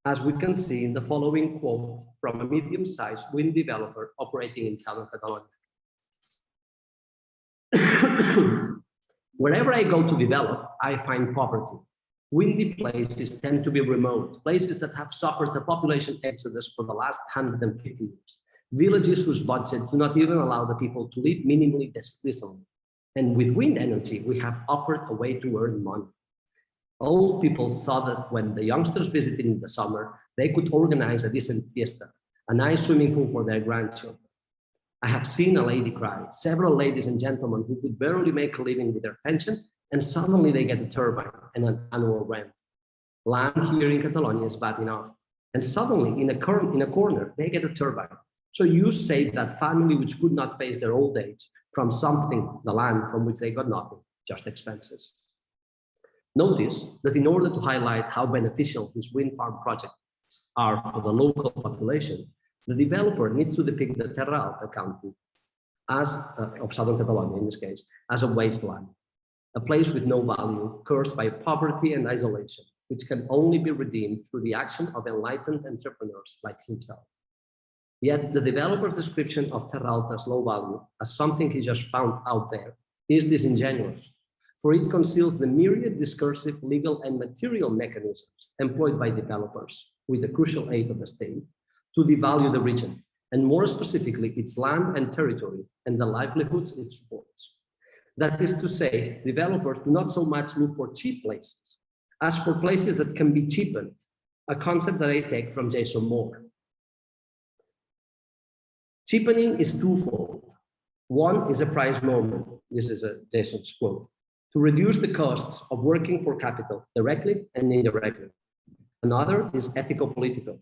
as we can see in the following quote from a medium-sized wind developer operating in southern Catalonia. Wherever I go to develop, I find poverty. Windy places tend to be remote, places that have suffered a population exodus for the last 150 years. Villages whose budget do not even allow the people to live minimally decently. And with wind energy, we have offered a way to earn money. Old people saw that when the youngsters visited in the summer, they could organize a decent fiesta, a nice swimming pool for their grandchildren. I have seen a lady cry, several ladies and gentlemen who could barely make a living with their pension, and suddenly they get a turbine and an annual rent. Land here in Catalonia is bad enough, and suddenly in a corner, they get a turbine. So you save that family which could not face their old age from something, the land from which they got nothing, just expenses. Notice that in order to highlight how beneficial these wind farm projects are for the local population, the developer needs to depict the Terra Alta county as, of southern Catalonia in this case, as a wasteland, a place with no value, cursed by poverty and isolation, which can only be redeemed through the action of enlightened entrepreneurs like himself. Yet the developer's description of Terra Alta's low value as something he just found out there is disingenuous, for it conceals the myriad discursive, legal, and material mechanisms employed by developers with the crucial aid of the state to devalue the region, and more specifically, its land and territory and the livelihoods it supports. That is to say, developers do not so much look for cheap places as for places that can be cheapened, a concept that I take from Jason Moore. Cheapening is twofold. One is a price movement. This is a Jason's quote, to reduce the costs of working for capital directly and indirectly. Another is ethico-political,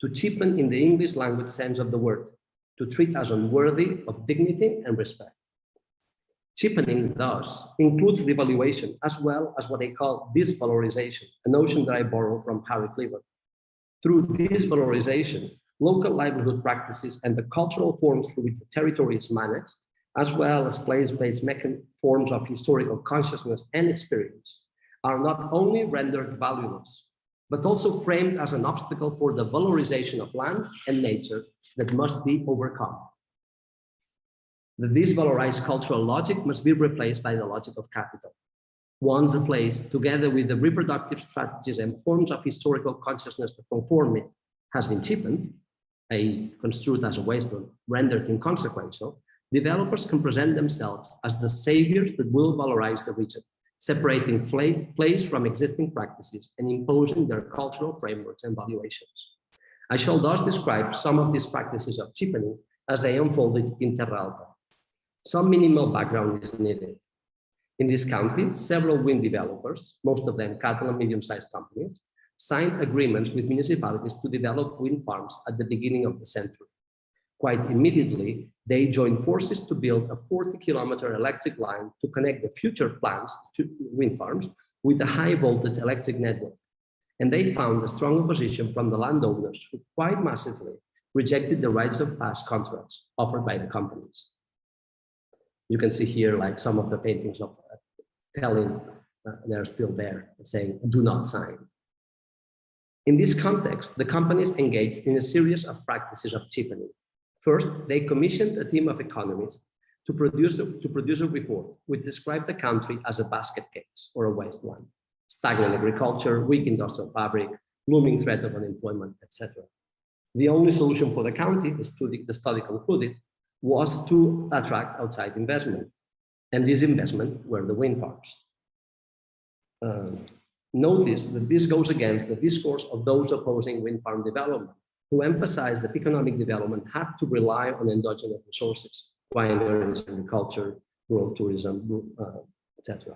to cheapen in the English language sense of the word, to treat as unworthy of dignity and respect. Cheapening, thus, includes devaluation as well as what they call disvalorization, a notion that I borrow from Harry Cleveland. Through disvalorization, local livelihood practices and the cultural forms through which the territory is managed, as well as place-based forms of historical consciousness and experience, are not only rendered valueless, but also framed as an obstacle for the valorization of land and nature that must be overcome. The disvalorized cultural logic must be replaced by the logic of capital. Once a place, together with the reproductive strategies and forms of historical consciousness that conform it, has been cheapened, construed as a wasteland, rendered inconsequential, developers can present themselves as the saviors that will valorize the region, separating place from existing practices and imposing their cultural frameworks and valuations. I shall thus describe some of these practices of cheapening as they unfolded in Terra Alta. Some minimal background is needed. In this county, several wind developers, most of them Catalan medium-sized companies, signed agreements with municipalities to develop wind farms at the beginning of the century. Quite immediately, they joined forces to build a 40-kilometer electric line to connect the future plants to wind farms with a high-voltage electric network. And they found a strong opposition from the landowners who quite massively rejected the rights of past contracts offered by the companies. You can see here like some of the paintings of telling they're still there, saying, do not sign. In this context, the companies engaged in a series of practices of cheapening. First, they commissioned a team of economists to produce a report which described the country as a basket case or a wasteland, stagnant agriculture, weak industrial fabric, looming threat of unemployment, etc. The only solution for the county, the study concluded, was to attract outside investment. And this investment were the wind farms. Notice that this goes against the discourse of those opposing wind farm development, who emphasize that economic development had to rely on endogenous resources, wineries, agriculture, rural tourism, etc.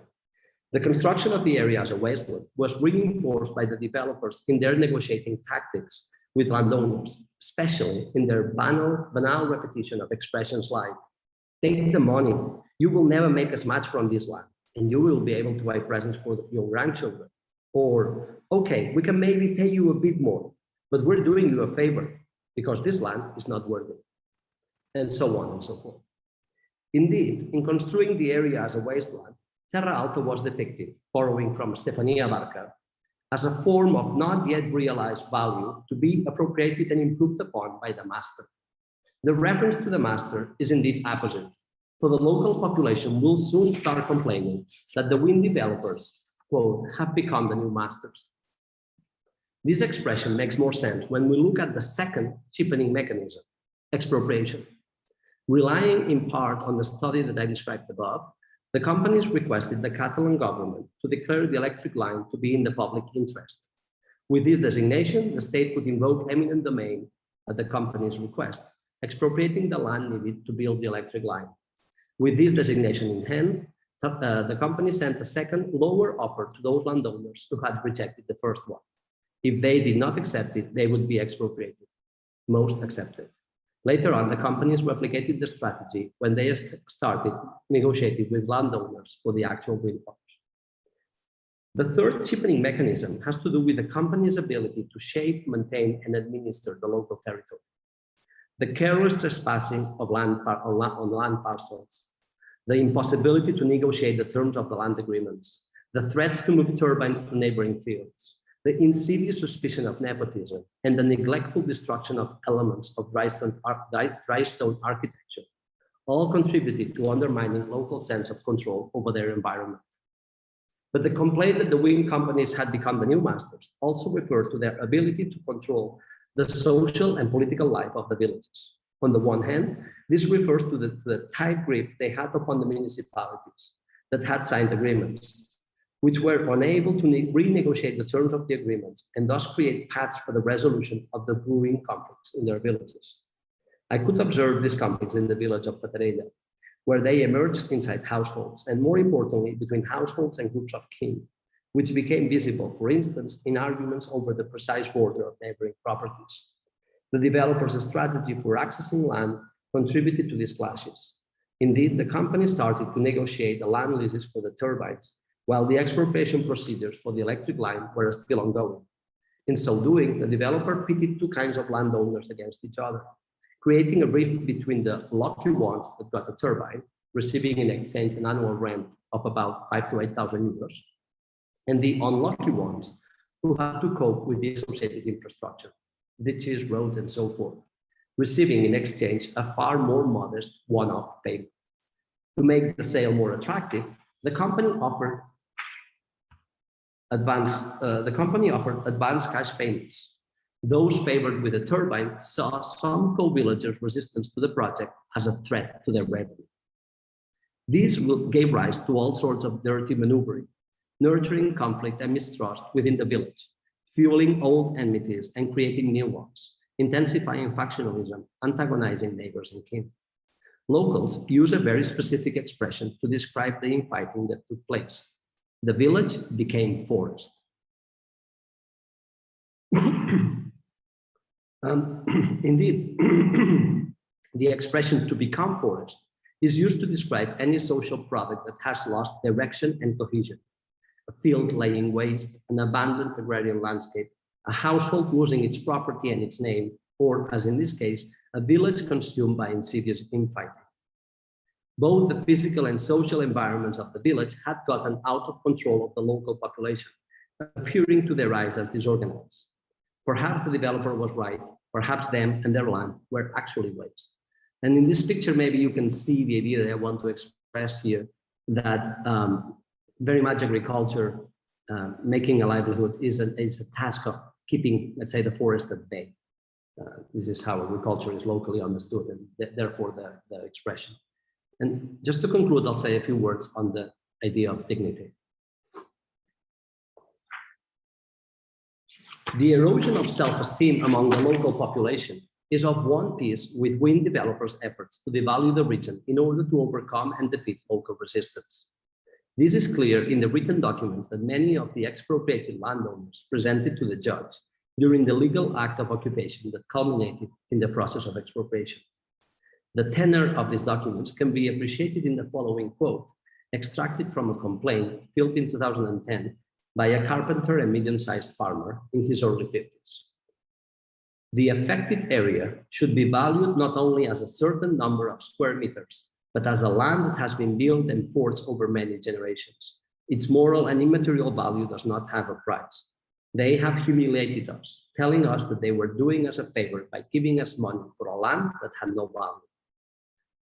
The construction of the area as a wasteland was reinforced by the developers in their negotiating tactics with landowners, especially in their banal repetition of expressions like, take the money, you will never make us much from this land, and you will be able to buy presents for your grandchildren. Or, okay, we can maybe pay you a bit more, but we're doing you a favor because this land is not worth it, and so on and so forth. Indeed, in construing the area as a wasteland, Terra Alta was depicted, borrowing from Stefania Barca, as a form of not yet realized value to be appropriated and improved upon by the master. The reference to the master is indeed apposite, for the local population will soon start complaining that the wind developers, quote, have become the new masters. This expression makes more sense when we look at the second cheapening mechanism, expropriation. Relying in part on the study that I described above, The companies requested the Catalan government to declare the electric line to be in the public interest. With this designation, the state could invoke eminent domain at the company's request, expropriating the land needed to build the electric line. With this designation in hand, the company sent a second, lower offer to those landowners who had rejected the first one. If they did not accept it, they would be expropriated. Most accepted. Later on, the companies replicated the strategy when they started negotiating with landowners for the actual wind farms. The third cheapening mechanism has to do with the company's ability to shape, maintain, and administer the local territory. The careless trespassing of land on land parcels, the impossibility to negotiate the terms of the land agreements, the threats to move turbines to neighboring fields, the insidious suspicion of nepotism, and the neglectful destruction of elements of dry stone architecture all contributed to undermining local sense of control over their environment. But the complaint that the wind companies had become the new masters also referred to their ability to control the social and political life of the villages. On the one hand, this refers to the tight grip they had upon the municipalities that had signed agreements, which were unable to renegotiate the terms of the agreements and thus create paths for the resolution of the brewing conflicts in their villages. I could observe these conflicts in the village of Catalonia, where they emerged inside households, and more importantly, between households and groups of kin, which became visible, for instance, in arguments over the precise border of neighboring properties. The developers' strategy for accessing land contributed to these clashes. Indeed, the company started to negotiate the land leases for the turbines, while the expropriation procedures for the electric line were still ongoing. In so doing, the developer pitted two kinds of landowners against each other, creating a rift between the lucky ones that got a turbine, receiving in exchange an annual rent of about 5,000 to 8,000 euros, and the unlucky ones who had to cope with the associated infrastructure, ditches, roads, and so forth, receiving in exchange a far more modest one-off payment. To make the sale more attractive, the company offered advanced cash payments. Those favored with the turbine saw some co-villagers' resistance to the project as a threat to their revenue. This gave rise to all sorts of dirty maneuvering, nurturing conflict and mistrust within the village, fueling old enmities and creating new ones, intensifying factionalism, antagonizing neighbors and kin. Locals use a very specific expression to describe the infighting that took place. The village became forest. Indeed, the expression "to become forest" is used to describe any social product that has lost direction and cohesion. A field laying waste, an abandoned agrarian landscape, a household losing its property and its name, or, as in this case, a village consumed by insidious infighting. Both the physical and social environments of the village had gotten out of control of the local population, appearing to their eyes as disorganized. Perhaps the developer was right, perhaps them and their land were actually waste. And in this picture, maybe you can see the idea that I want to express here, that very much agriculture, making a livelihood is a task of keeping, let's say, the forest at bay. This is how agriculture is locally understood, and therefore the expression. And just to conclude, I'll say a few words on the idea of dignity. The erosion of self-esteem among the local population is of one piece with wind developers' efforts to devalue the region in order to overcome and defeat local resistance. This is clear in the written documents that many of the expropriated landowners presented to the judge during the legal act of occupation that culminated in the process of expropriation. The tenor of these documents can be appreciated in the following quote, extracted from a complaint filed in 2010 by a carpenter and medium-sized farmer in his early 50s. The affected area should be valued not only as a certain number of square meters, but as a land that has been built and forged over many generations. Its moral and immaterial value does not have a price. They have humiliated us, telling us that they were doing us a favor by giving us money for a land that had no value.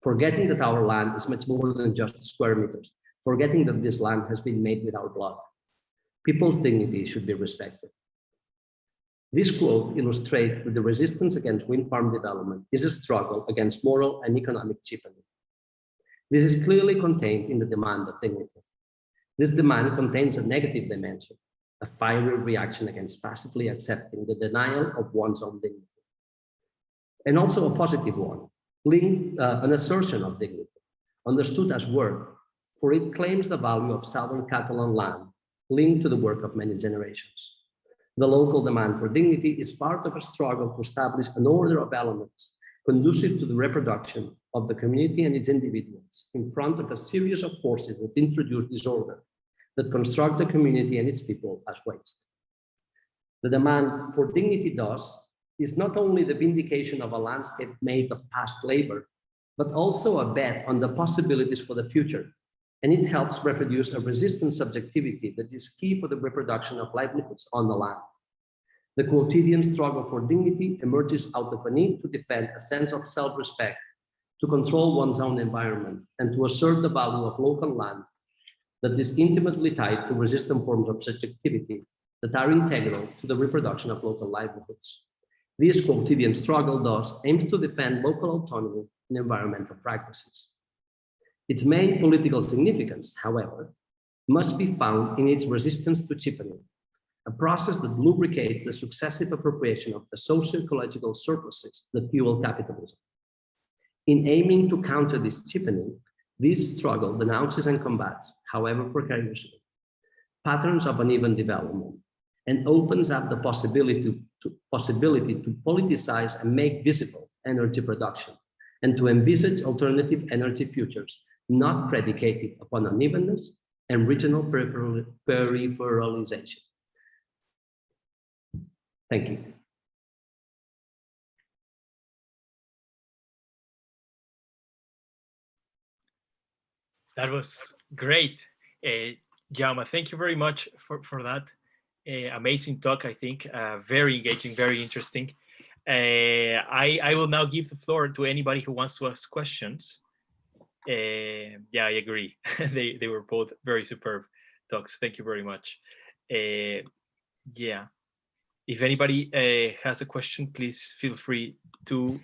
Forgetting that our land is much more than just square meters, forgetting that this land has been made with our blood. People's dignity should be respected. This quote illustrates that the resistance against wind farm development is a struggle against moral and economic cheapening. This is clearly contained in the demand of dignity. This demand contains a negative dimension, a fiery reaction against passively accepting the denial of one's own dignity, and also a positive one, an assertion of dignity, understood as work, for it claims the value of southern Catalan land linked to the work of many generations. The local demand for dignity is part of a struggle to establish an order of elements conducive to the reproduction of the community and its individuals in front of a series of forces that introduce disorder, that construct the community and its people as waste. The demand for dignity, thus, is not only the vindication of a landscape made of past labor, but also a bet on the possibilities for the future, and it helps reproduce a resistant subjectivity that is key for the reproduction of livelihoods on the land. The quotidian struggle for dignity emerges out of a need to defend a sense of self-respect, to control one's own environment, and to assert the value of local land that is intimately tied to resistant forms of subjectivity that are integral to the reproduction of local livelihoods. This quotidian struggle, thus, aims to defend local autonomy and environmental practices. Its main political significance, however, must be found in its resistance to cheapening, a process that lubricates the successive appropriation of the socio-ecological surpluses that fuel capitalism. In aiming to counter this cheapening, this struggle denounces and combats, however precariously, patterns of uneven development, and opens up the possibility to politicize and make visible energy production, and to envisage alternative energy futures not predicated upon unevenness and regional peripheralization. Thank you. That was great, Jaume. Thank you very much for that amazing talk. I think very engaging, very interesting. I will now give the floor to anybody who wants to ask questions. Yeah, I agree. they were both very superb talks. Thank you very much. Yeah, if anybody has a question, please feel free to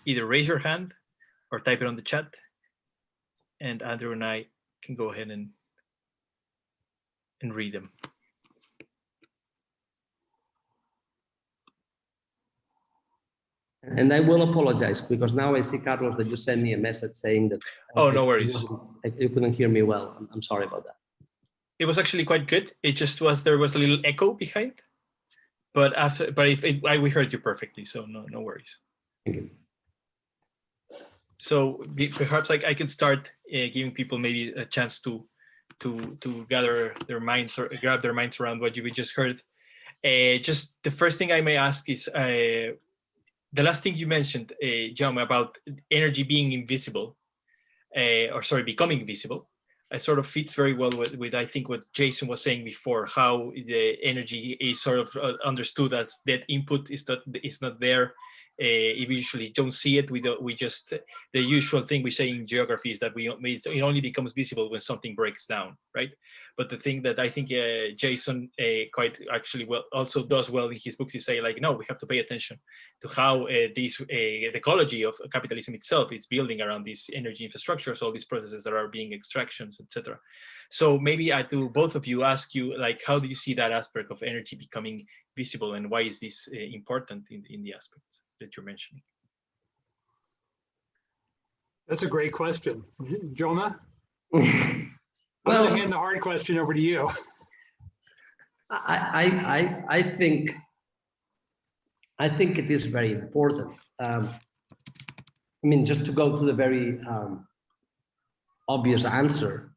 either raise your hand or type it on the chat, and Andrew and I can go ahead and read them. And I will apologize because now I see, Carlos, that you sent me a message saying that. Oh, no worries. You couldn't hear me well. I'm sorry about that. It was actually quite good. It just there was a little echo behind, but we heard you perfectly, so no worries. Thank you. So perhaps I can start giving people maybe a chance to gather their minds or grab their minds around what we just heard. Just the first thing I may ask is the last thing you mentioned, Jaume, about energy being invisible, becoming invisible. It sort of fits very well with I think what Jason was saying before, how the energy is sort of understood as that input is not there. We usually don't see it. We just, the usual thing we say in geography is that it only becomes visible when something breaks down, right? But the thing that I think Jason quite actually well also does well in his books is say like, no, we have to pay attention to how the ecology of capitalism itself is building around these energy infrastructures, all these processes that are being extractions, etc. So maybe I do both of you ask you like, how do you see that aspect of energy becoming visible, and why is this important in the aspects that you're mentioning? That's a great question. Jaume? Well, I'm going to hand the hard question over to you. I think it is very important. I mean, just to go to the very obvious answer,